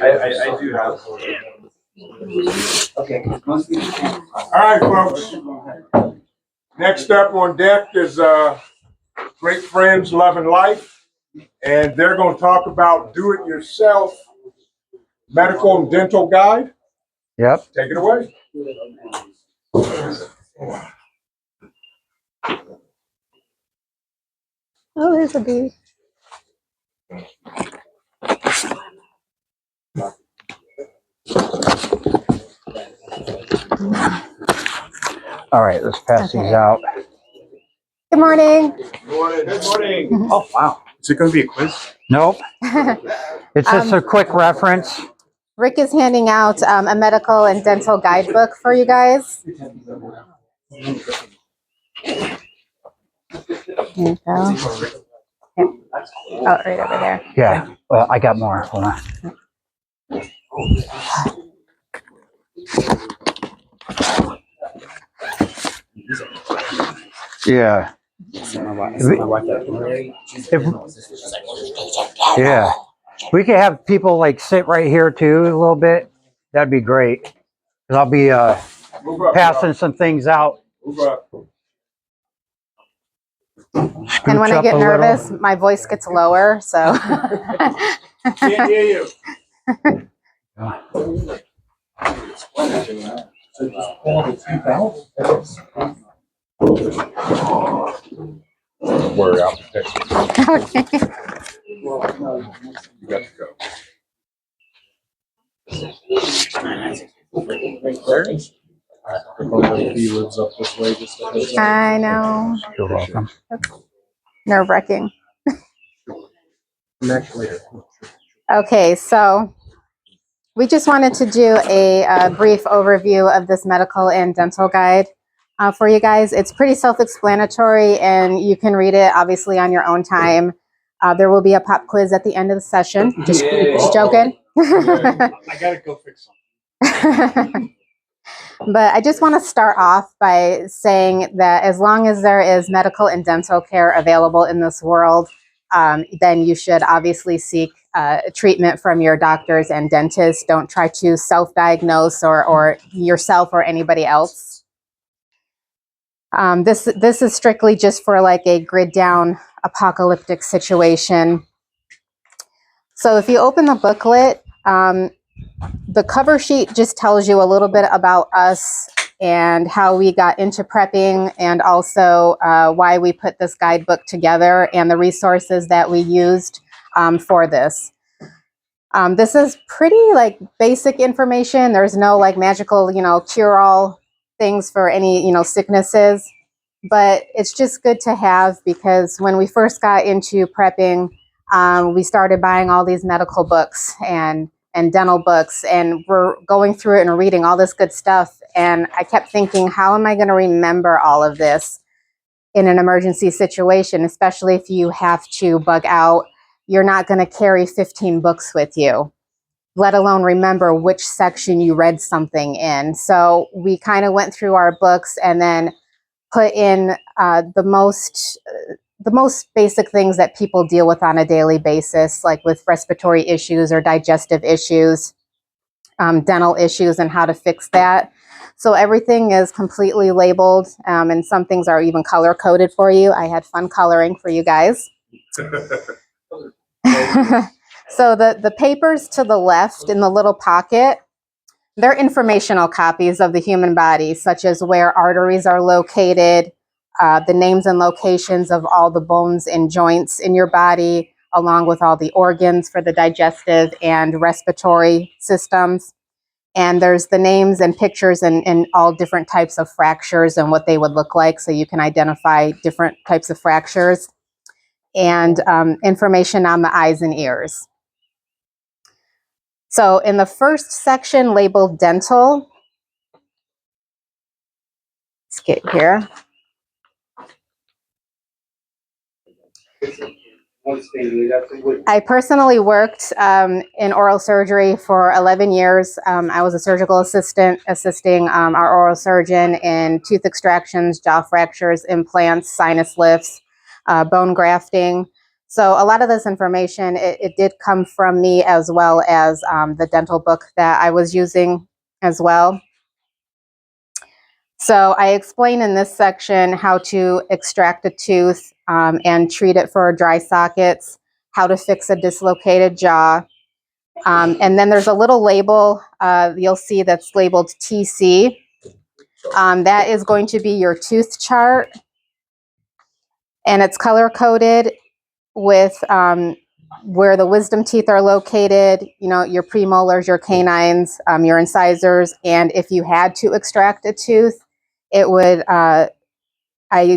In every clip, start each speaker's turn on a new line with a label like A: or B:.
A: I do have.
B: Okay.
C: All right, folks. Next up on deck is Great Friends Love and Life, and they're going to talk about do-it-yourself medical and dental guide.
D: Yep.
C: Take it away.
E: Oh, there's a bee.
D: All right, let's pass these out.
E: Good morning.
A: Good morning. Good morning.
D: Oh, wow.
A: Is it going to be a quiz?
D: Nope. It's just a quick reference.
E: Rick is handing out a medical and dental guidebook for you guys. There you go. Here. Oh, right over there.
D: Yeah, well, I got more. Hold on. Yeah. Yeah. We could have people like sit right here too a little bit. That'd be great. 'Cause I'll be
C: Move up,
D: passing some things out.
C: Move up.
E: And when I get nervous, my voice gets lower, so.
C: Can't hear you.
A: We're out to Texas.
E: Okay.
A: You got to go.
F: He lives up this way. Just
E: I know.
D: You're welcome.
E: Nerve-wracking.
F: next later.
E: Okay, so we just wanted to do a brief overview of this medical and dental guide for you guys. It's pretty self-explanatory, and you can read it obviously on your own time. There will be a pop quiz at the end of the session. Just joking.
F: I gotta go fix something.
E: But I just want to start off by saying that as long as there is medical and dental care available in this world, then you should obviously seek treatment from your doctors and dentists. Don't try to self-diagnose or yourself or anybody else. This is strictly just for like a grid down apocalyptic situation. So if you open the booklet, the cover sheet just tells you a little bit about us and how we got into prepping, and also why we put this guidebook together and the resources that we used for this. This is pretty like basic information. There's no like magical, cure-all things for any, sicknesses, but it's just good to have, because when we first got into prepping, we started buying all these medical books and dental books, and we're going through it and reading all this good stuff. And I kept thinking, how am I going to remember all of this in an emergency situation, especially if you have to bug out? You're not going to carry 15 books with you, let alone remember which section you read something in. So we kind of went through our books and then put in the most basic things that people deal with on a daily basis, like with respiratory issues or digestive issues, dental issues, and how to fix that. So everything is completely labeled, and some things are even color coded for you. I had fun coloring for you guys. So the papers to the left in the little pocket, they're informational copies of the human body, such as where arteries are located, the names and locations of all the bones and joints in your body, along with all the organs for the digestive and respiratory systems. And there's the names and pictures and all different types of fractures and what they would look like, so you can identify different types of fractures, and information on the eyes and ears. So in the first section labeled dental, let's get here. I personally worked in oral surgery for 11 years. I was a surgical assistant assisting our oral surgeon in tooth extractions, jaw fractures, implants, sinus lifts, bone grafting. So a lot of this information, it did come from me, as well as the dental book that I was using as well. So I explain in this section how to extract a tooth and treat it for dry sockets, how to fix a dislocated jaw. And then there's a little label you'll see that's labeled TC. That is going to be your tooth chart, and it's color coded with where the wisdom teeth are located, you know, your premolars, your canines, your incisors, and if you had to extract a tooth, it would I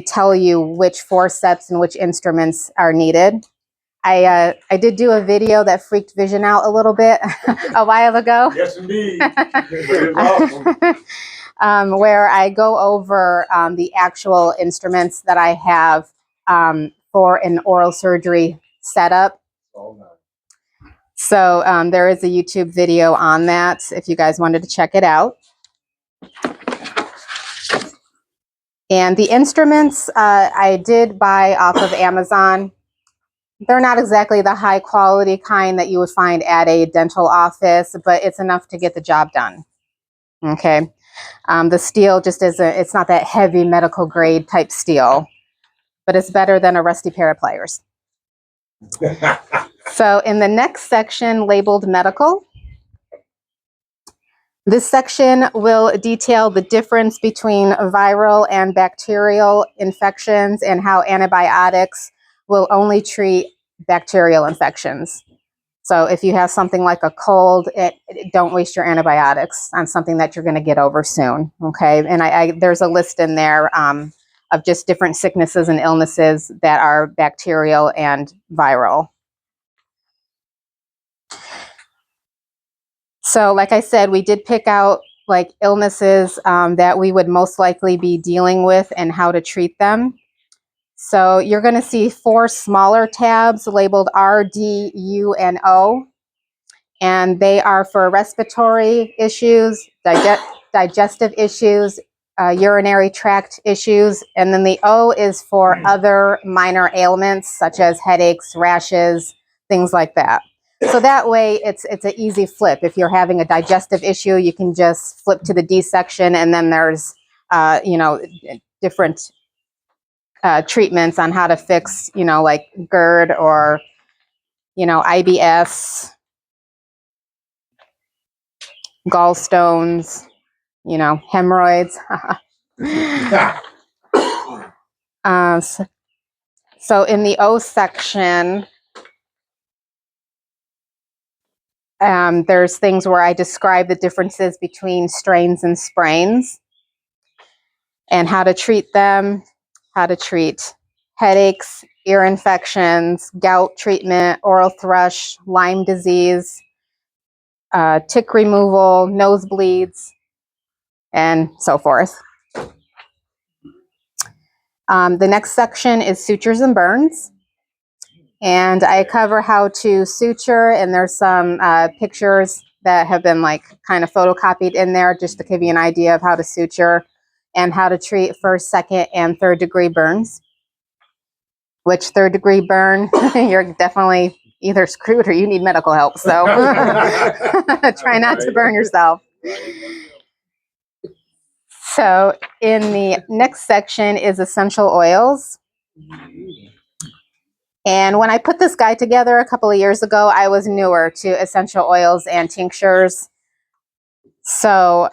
E: tell you which forceps and which instruments are needed. I did do a video that freaked Vision out a little bit a while ago.
C: Yes, indeed. It was awesome.
E: Where I go over the actual instruments that I have for an oral surgery setup. So there is a YouTube video on that if you guys wanted to check it out. And the instruments I did buy off of Amazon. They're not exactly the high quality kind that you would find at a dental office, but it's enough to get the job done. Okay. The steel just isn't, it's not that heavy medical grade type steel, but it's better than a rusty pair of pliers. So in the next section labeled medical, this section will detail the difference between viral and bacterial infections and how antibiotics will only treat bacterial infections. So if you have something like a cold, don't waste your antibiotics on something that you're going to get over soon. Okay, and there's a list in there of just different sicknesses and illnesses that are bacterial and viral. So like I said, we did pick out like illnesses that we would most likely be dealing with and how to treat them. So you're going to see 4 smaller tabs labeled R, D, U, and O. And they are for respiratory issues, digestive issues, urinary tract issues. And then the O is for other minor ailments such as headaches, rashes, things like that. So that way it's an easy flip. If you're having a digestive issue, you can just flip to the D section, and then there's you know, different treatments on how to fix, you know, like GERD or, you know, IBS, gallstones, you know, hemorrhoids. So in the O section, there's things where I describe the differences between strains and sprains and how to treat them, how to treat headaches, ear infections, gout treatment, oral thrush, Lyme disease, tick removal, nosebleeds, and so forth. The next section is sutures and burns. And I cover how to suture, and there's some pictures that have been like kind of photocopied in there just to give you an idea of how to suture and how to treat first, second, and third degree burns. Which third degree burn, you're definitely either screwed or you need medical help. So try not to burn yourself. So in the next section is essential oils. And when I put this guide together a couple of years ago, I was newer to essential oils and tinctures. So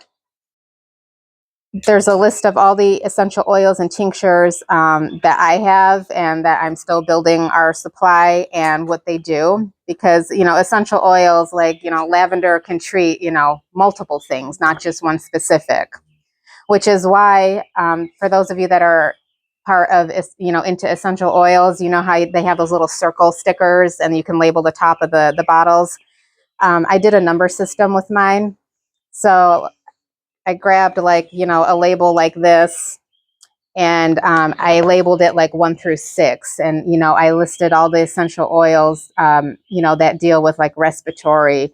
E: there's a list of all the essential oils and tinctures that I have and that I'm still building our supply and what they do. Because, you know, essential oils like, you know, lavender can treat, you know, multiple things, not just one specific. Which is why, for those of you that are part of, you know, into essential oils, you know how they have those little circle stickers and you can label the top of the bottles. I did a number system with mine. So I grabbed like, you know, a label like this, and I labeled it like 1 through 6. And, you know, I listed all the essential oils, you know, that deal with like respiratory,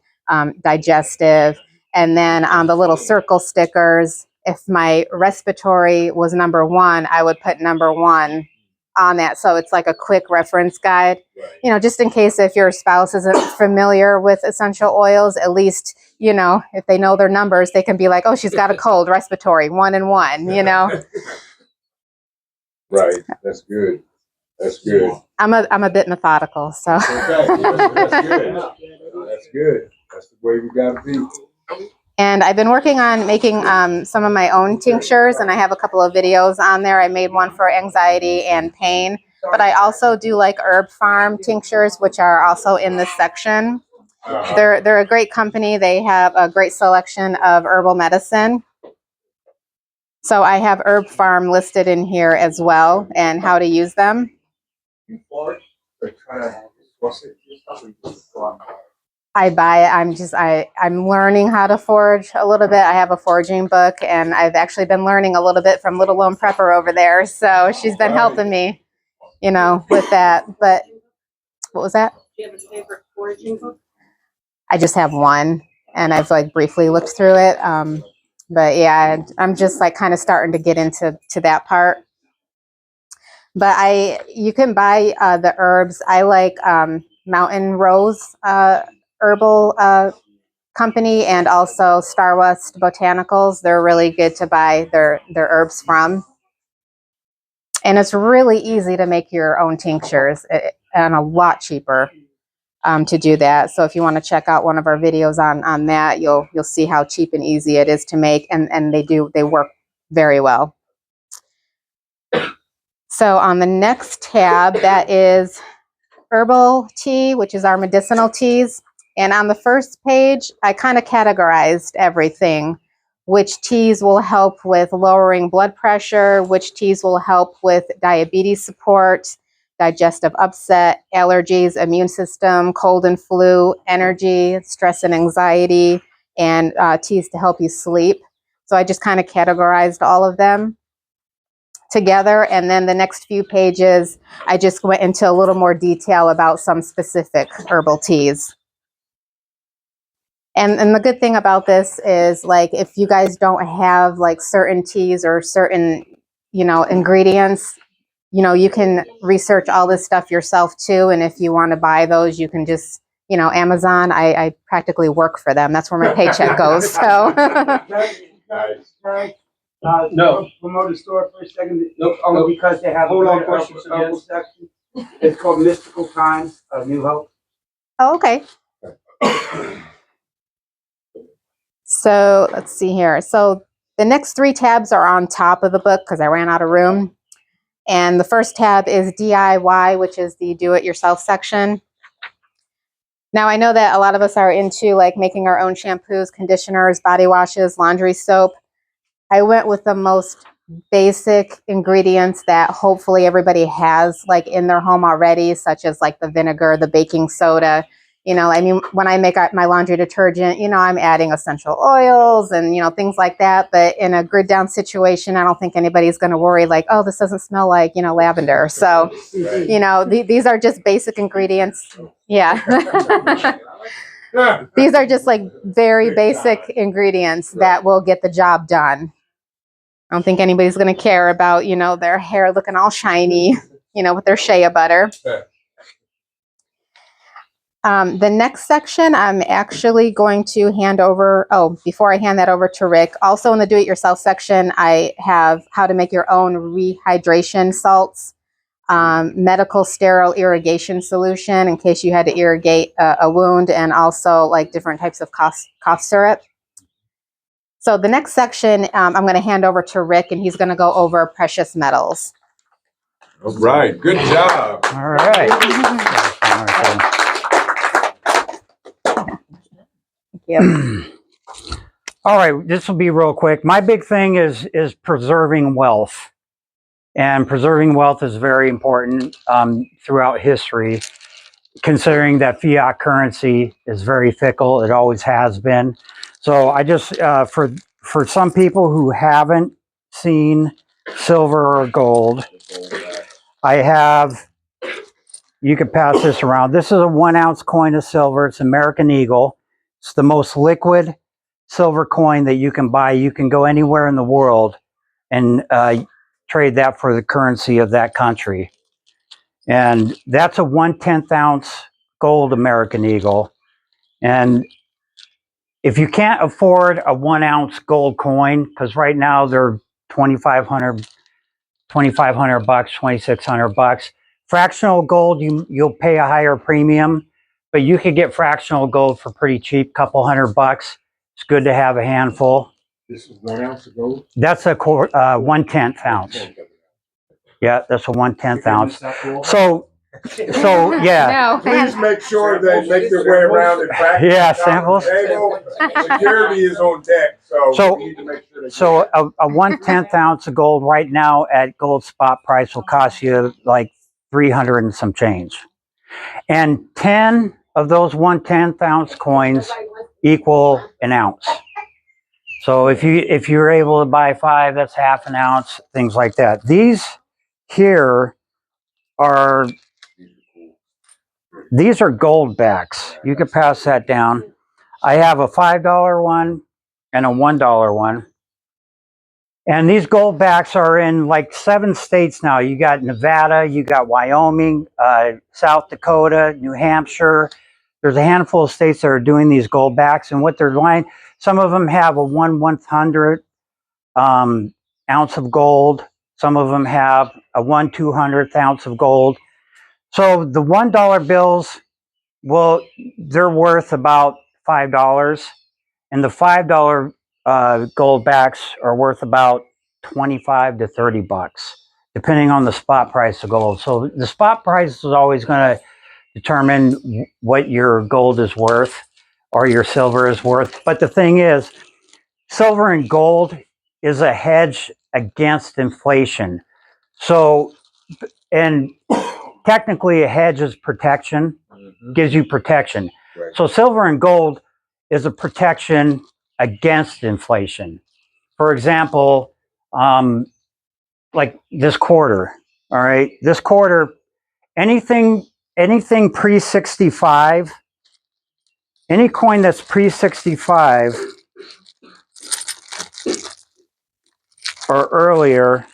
E: digestive, and then on the little circle stickers, if my respiratory was number 1, I would put number 1. on that. So it's like a quick reference guide,
C: Right.
E: you know, just in case if your spouse isn't familiar with essential oils, at least, you know, if they know their numbers, they can be like, oh, she's got a cold, respiratory, 1 and 1, you know.
C: Right. That's good. That's good.
E: I'm a bit methodical, so.
C: Okay. That's good. That's good. That's the way we gotta be.
E: And I've been working on making some of my own tinctures, and I have a couple of videos on there. I made one for anxiety and pain, but I also do like herb farm tinctures, which are also in this section. They're a great company. They have a great selection of herbal medicine. So I have Herb Farm listed in here as well, and how to use them. I buy it. I'm learning how to forage a little bit. I have a foraging book, and I've actually been learning a little bit from Little Lone Prepper over there. So she's been helping me, you know, with that. But what was that?
B: Do you have a favorite foraging book?
E: I just have one, and I've like briefly looked through it. But yeah, I'm just like kind of starting to get into that part. But you can buy the herbs. I like Mountain Rose herbal company, and also Star West Botanicals. They're really good to buy their herbs from. And it's really easy to make your own tinctures and a lot cheaper to do that. So if you want to check out one of our videos on that, you'll see how cheap and easy it is to make, and they work very well. So on the next tab, that is herbal tea, which is our medicinal teas. And on the first page, I kind of categorized everything. Which teas will help with lowering blood pressure, which teas will help with diabetes support, digestive upset, allergies, immune system, cold and flu, energy, stress and anxiety, and teas to help you sleep. So I just kind of categorized all of them together, and then the next few pages I just went into a little more detail about some specific herbal teas. And the good thing about this is, like, if you guys don't have like certain teas or certain, you know, ingredients, you know, you can research all this stuff yourself too. And if you want to buy those, you can just, you know, Amazon, I practically work for them. That's where my paycheck goes. So
C: Nice.
F: No.
G: Promote the store for a second.
F: Nope.
G: Only because they have
F: Hold on,
G: a
F: questions again?
G: herbal section. It's called Mystical Times of New Hope.
E: oh, okay. So let's see here. So the next 3 tabs are on top of the book because I ran out of room. And the first tab is DIY, which is the do-it-yourself section. Now, I know that a lot of us are into like making our own shampoos, conditioners, body washes, laundry soap. I went with the most basic ingredients that hopefully everybody has like in their home already, such as like the vinegar, the baking soda. You know, I mean, when I make my laundry detergent, you know, I'm adding essential oils and, you know, things like that. But in a grid down situation, I don't think anybody's going to worry like, oh, this doesn't smell like, you know, lavender. So, you know, these are just basic ingredients. Yeah. These are just like very basic ingredients that will get the job done. I don't think anybody's going to care about, you know, their hair looking all shiny, you know, with their shea butter. The next section, I'm actually going to hand over, before I hand that over to Rick, also in the do-it-yourself section, I have how to make your own rehydration salts, medical sterile irrigation solution in case you had to irrigate a wound, and also like different types of cough syrup. So the next section, I'm going to hand over to Rick, and he's going to go over precious metals.
C: All right. Good job.
D: All right.
E: Thank you.
D: All right, this will be real quick. My big thing is preserving wealth. And preserving wealth is very important throughout history, considering that fiat currency is very fickle. It always has been. So I just, for some people who haven't seen silver or gold, I have, you could pass this around. This is a 1 ounce coin of silver. It's American Eagle. It's the most liquid silver coin that you can buy. You can go anywhere in the world and trade that for the currency of that country. And that's a 1/10 ounce gold American Eagle. And if you can't afford a 1 ounce gold coin, because right now they're $2,500, bucks, $2,600. Fractional gold, you'll pay a higher premium, but you could get fractional gold for pretty cheap, couple $100. It's good to have a handful.
C: This is 1 ounce of gold?
D: That's a 1/10 ounce. Yeah, that's a 1/10 ounce. So yeah.
E: No.
C: Please make sure they make their way around and back.
D: Yeah, samples.
C: Security is on deck, so we need to make sure they
D: So a 1/10 ounce of gold right now at gold spot price will cost you like 300 and some change. And 10 of those 1/10 ounce coins equal an ounce. So if you're able to buy 5, that's half an ounce, things like that. These here are gold backs. You could pass that down. I have a $5 one and a $1 one. And these gold backs are in like 7 states now. You got Nevada, you got Wyoming, South Dakota, New Hampshire. There's a handful of states that are doing these gold backs, and what they're doing, some of them have a 1/100 ounce of gold. Some of them have a 1/200 ounce of gold. So the $1 bills, well, they're worth about $5, and the $5 gold backs are worth about 25 to 30 bucks, depending on the spot price of gold. So the spot price is always going to determine what your gold is worth or your silver is worth. But the thing is, silver and gold is a hedge against inflation. So, and technically a hedge is protection, gives you protection.
C: Right.
D: So silver and gold is a protection against inflation. For example, like this quarter, all right? This quarter, anything pre-65, any coin that's pre-65 or earlier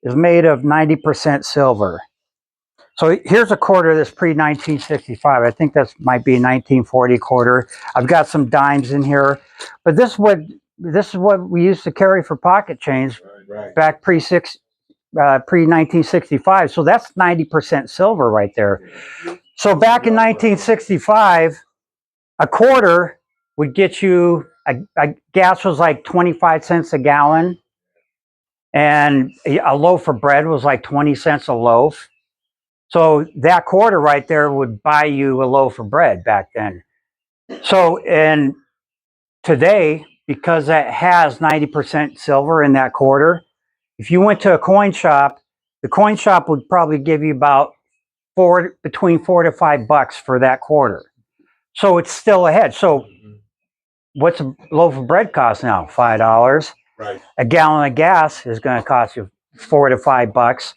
D: is made of 90% silver. So here's a quarter that's pre-1965. I think that might be a 1940 quarter. I've got some dimes in here, but this is what we used to carry for pocket change back pre-1965. So that's 90% silver right there. So back in 1965, a quarter would get you gas was like 25 cents a gallon, and a loaf of bread was like 20 cents a loaf. So that quarter right there would buy you a loaf of bread back then. So, and today, because that has 90% silver in that quarter, if you went to a coin shop, the coin shop would probably give you about between $4 to $5 for that quarter. So it's still a hedge. So what's a loaf of bread cost now? $5.
C: Right.
D: A gallon of gas is going to cost you $4 to $5.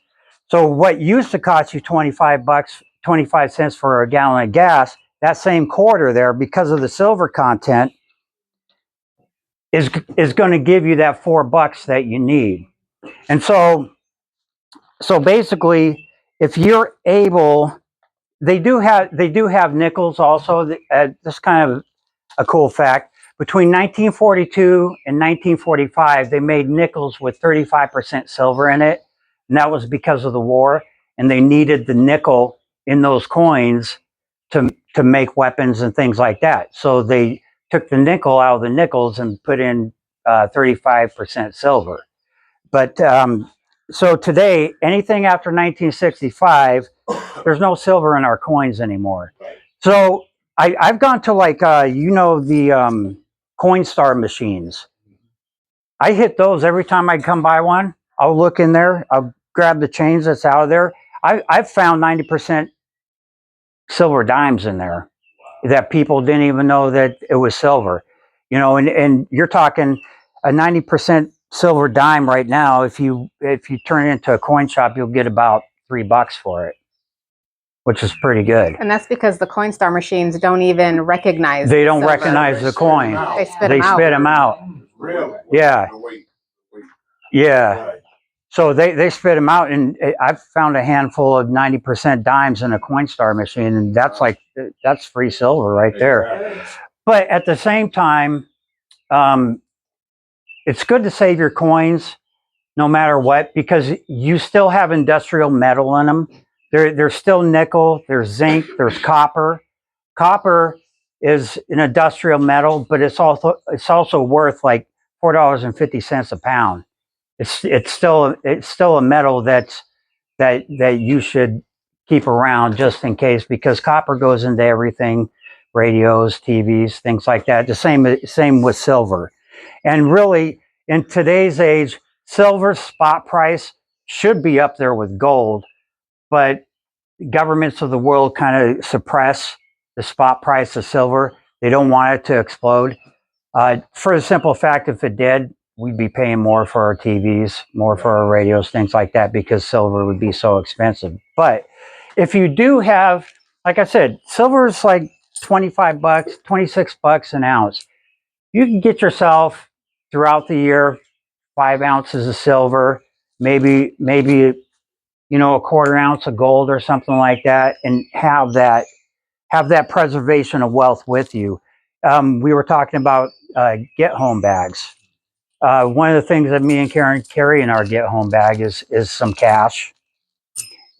D: So what used to cost you 25 cents for a gallon of gas, that same quarter there, because of the silver content, is going to give you that $4 that you need. And so basically, if you're able, they do have nickels also. That's kind of a cool fact. Between 1942 and 1945, they made nickels with 35% silver in it, and that was because of the war. And they needed the nickel in those coins to make weapons and things like that. So they took the nickel out of the nickels and put in 35% silver. But so today, anything after 1965, there's no silver in our coins anymore. So I've gone to like, the Coinstar machines. I hit those every time I come by one. I'll look in there. I'll grab the change that's out of there. I've found 90% silver dimes in there that people didn't even know that it was silver. You know, and you're talking a 90% silver dime right now. If you turn it into a coin shop, you'll get about $3 for it, which is pretty good.
E: And that's because the Coinstar machines don't even recognize.
D: They don't
E: silver.
D: recognize the coin.
E: They spit
D: They
E: them out.
D: spit them out.
C: Really?
D: Yeah.
C: Wait.
D: Yeah.
C: Right.
D: So they spit them out, and I've found a handful of 90% dimes in a Coinstar machine, and that's free silver right there. But at the same time, it's good to save your coins no matter what, because you still have industrial metal in them. There's still nickel, there's zinc, there's copper. Copper is an industrial metal, but it's also worth like $4.50 a pound. It's still a metal that you should keep around just in case, because copper goes into everything, radios, TVs, things like that. The same with silver. And really, in today's age, silver's spot price should be up there with gold, but governments of the world kind of suppress the spot price of silver. They don't want it to explode. For the simple fact, if it did, we'd be paying more for our TVs, more for our radios, things like that, because silver would be so expensive. But if you do have, like I said, silver is like 25 bucks, 26 bucks an ounce. You can get yourself throughout the year 5 ounces of silver, maybe a quarter ounce of gold or something like that, and have that preservation of wealth with you. We were talking about get home bags. One of the things that me and Karen carry in our get home bag is some cash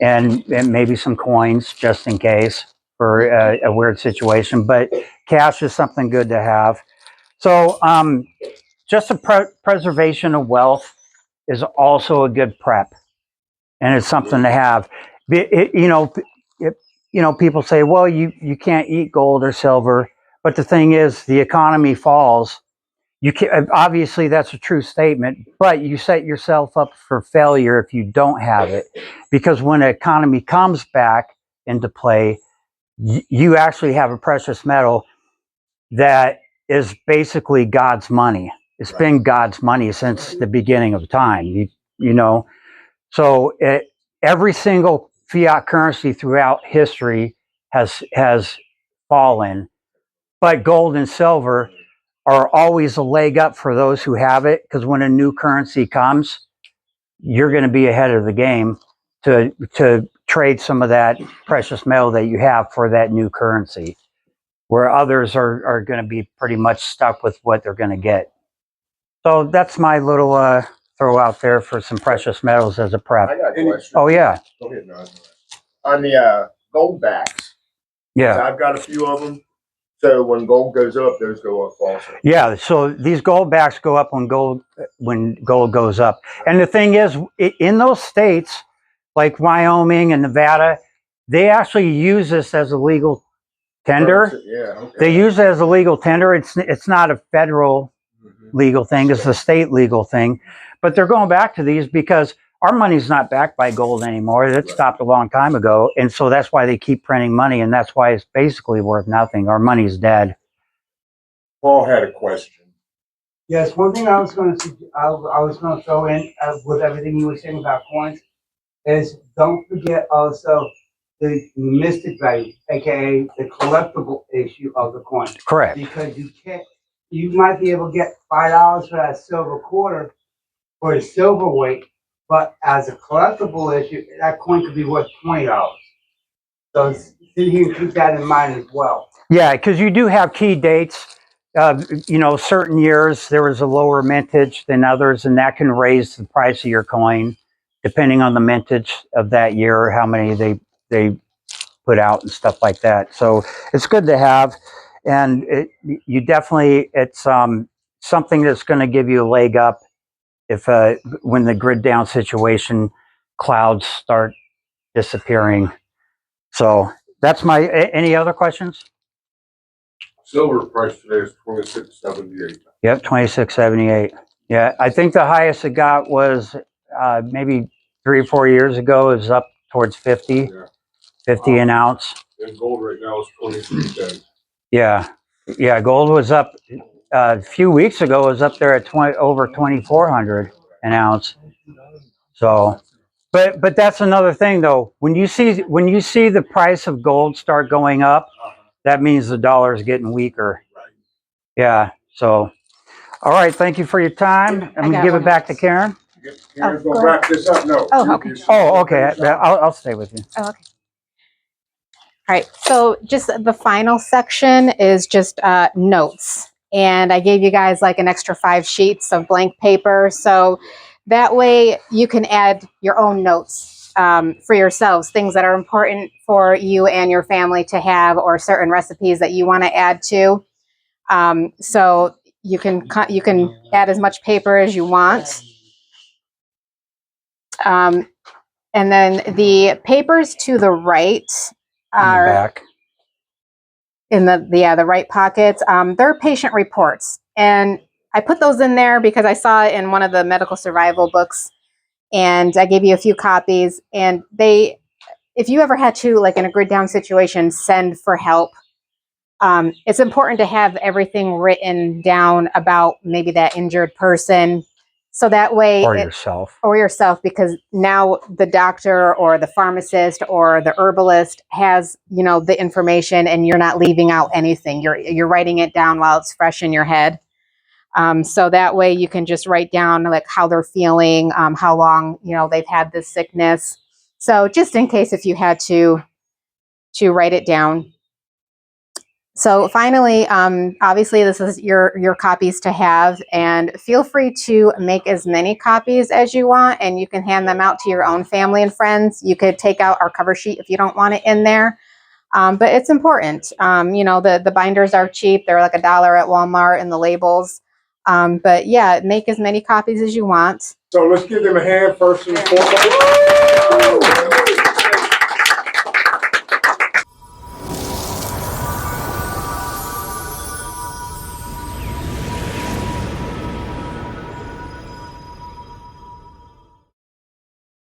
D: and maybe some coins just in case for a weird situation. But cash is something good to have. So just a preservation of wealth is also a good prep, and it's something to have. People say, well, you can't eat gold or silver, but the thing is, the economy falls. You can, obviously that's a true statement, but you set yourself up for failure if you don't have it, because when the economy comes back into play, you actually have a precious metal that is basically God's money. It's been God's money since the beginning of time. So every single fiat currency throughout history has fallen, but gold and silver are always a leg up for those who have it, because when a new currency comes, you're going to be ahead of the game to trade some of that precious metal that you have for that new currency, where others are going to be pretty much stuck with what they're going to get. So that's my little throw out there for some precious metals as a prep.
C: I got a question.
D: Oh yeah.
C: Go ahead, no. On the gold backs.
D: Yeah.
C: I've got a few of them. So when gold goes up, those go up also.
D: Yeah. So these gold backs go up when gold goes up. And the thing is, in those states like Wyoming and Nevada, they actually use this as a legal tender.
C: Yeah. Okay.
D: They use it as a legal tender. It's not a federal legal thing. It's a state legal thing. But they're going back to these because our money's not backed by gold anymore. That stopped a long time ago. And so that's why they keep printing money, and that's why it's basically worth nothing. Our money's dead.
C: Paul had a question.
G: Yes, one thing I was going to throw in with everything you were saying about coins is don't forget also the mystic value, aka the collectible issue of the coin.
D: Correct.
G: Because you might be able to get $5 for that silver quarter for the silver weight, but as a collectible issue, that coin could be worth $20. So you can keep that in mind as well.
D: Yeah, because you do have key dates. Certain years there was a lower mintage than others, and that can raise the price of your coin depending on the mintage of that year, how many they put out and stuff like that. So it's good to have, and it's something that's going to give you a leg up if when the grid down situation, clouds start disappearing. So that's any other questions?
C: Silver price today is $26.78.
D: Yep, 26.78. Yeah, I think the highest it got was maybe 3 or 4 years ago. It was up towards 50,
C: Yeah.
D: 50 an ounce.
C: And gold right now is 23 cents.
D: Yeah, gold was up a few weeks ago. It was up there at over 2,400 an ounce. So, but that's another thing though. When you see the price of gold start going up, that means the dollar is getting weaker. Yeah. So, all right. Thank you for your time. I'm gonna give it back to Karen.
C: Karen's
E: go
C: gonna
E: ahead.
C: wrap this up. No.
E: Oh, okay.
D: Oh, okay. I'll stay with you.
E: Oh, okay. All right, so just the final section is just notes. And I gave you guys like an extra 5 sheets of blank paper. So that way you can add your own notes for yourselves, things that are important for you and your family to have, or certain recipes that you want to add to. So you can add as much paper as you want. And then the papers to the right
D: In the
E: are
D: back.
E: in the right pockets. They're patient reports, and I put those in there because I saw it in one of the medical survival books, and I gave you a few copies. And if you ever had to, like in a grid down situation, send for help, it's important to have everything written down about maybe that injured person, so that way
D: Or yourself.
E: because now the doctor or the pharmacist or the herbalist has, the information, and you're not leaving out anything. You're writing it down while it's fresh in your head. So that way you can just write down like how they're feeling, how long, they've had this sickness. So just in case if you had to write it down. So finally, obviously this is your copies to have, and feel free to make as many copies as you want, and you can hand them out to your own family and friends. You could take out our cover sheet if you don't want it in there, but it's important. The binders are cheap. They're like $1 at Walmart, and the labels. But yeah, make as many copies as you want.
C: So let's give them a hand first and foremost.